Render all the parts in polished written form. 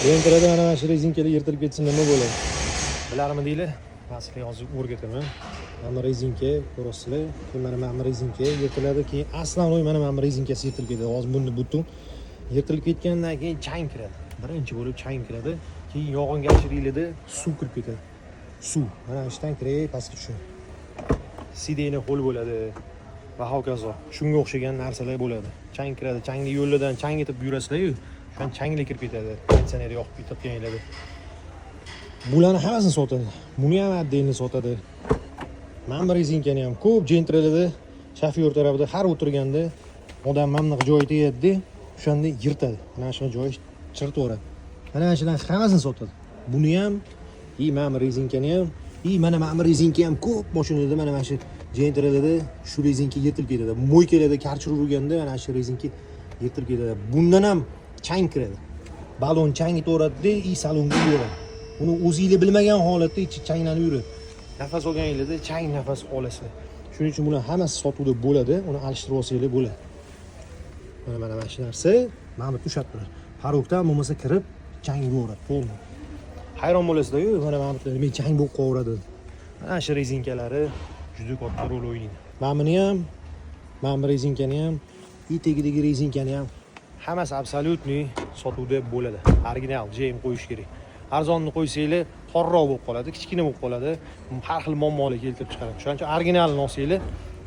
Entrada mana shu rezinkalar yirtilib ketsa nima bo'ladi? Bilarmi deylar? Pastga yozib o'rgataman. Mana rezinka ko'rasizlar. Mana rezinka yirtiladi, keyin aslan mana rezinkasi yirtilib ketadi. Hozir buni butun yirtilib ketgandan keyin chang kiradi. Birinchi bo'lib chang kiradi, keyin yog'ingarchiliklarda suv kirib ketadi. Suv mana ishdan kirib pastga tushadi. Sidena ho'l bo'ladi va hokazo. Shunga o'xshagan narsalar bo'ladi. Chang kiradi, changni yo'llardan chang etib yurasizlar-yu, shun changli kirib ketadi. Konditsioner yoqib ketganinglarda. Bularni hammasini sotadi. Buni ham отдельно sotadi. Mana bir rezinkani ham ko'p jentralarda shofyor tarafida har o'tirganda odam mana bunaqa joyi tegadi-da, o'shanda yirtadi. Mana shu joyi chirtib yuboradi. Mana shularni hammasini sotadi. Buni ham, mana rezinkani ham, mana rezinka ham ko'p mashinada mana shu jentralarda shu rezinka yirtilib ketadi. Mo'ykalarda karchirib urganda mana shu rezinka yirtilib ketadi. Bundan ham chang kiradi. Balon chang etaveradi-da, salonga yuradi. Uni o'zingiz bilmagan holatda ichi changlanib yuradi. Nafas olganingizda chang nafas olasizlar. Shuning uchun bular hammasi sotuvda bo'ladi, uni alishtirib olsanglar bo'ladi. Mana shu narsa, mana bu ushatdilar. Farokdan bo'lmasa kirib chang yuraveradi, to'g'ri. Hayron bo'lasizlar-ku, mana bu nima chang bo'lib qolaveradi. Mana shu rezinkalari juda katta rol o'ynaydi. Mana buni ham, mana bu rezinkani ham, tagidagi rezinkani ham hammasi absolyutni sotuvda bo'ladi. Original JM qo'yish kerak. Arzonni qo'ysanglar, torroq bo'lib qoladi, kichkina bo'lib qoladi. Har xil muammolar keltirib chiqaradi. Shuning uchun originalni olsanglar,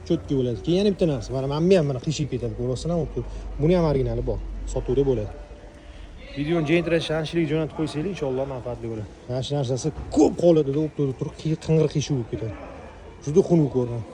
cho'tki bo'ladi. Keyin yana bitta narsa, mana mana qiyshib ketadi, ko'rasizlarmi? Buni ham originali bor, sotuvda bo'ladi. Videoni jentrashlanishlik jo'natib qo'ysanglar, inshaalloh manfaatli bo'ladi. Mana shu narsasi ko'p holatda o'tib turib, qing'ir qiyshib bo'lib ketadi. Juda xunuk ko'rinadi.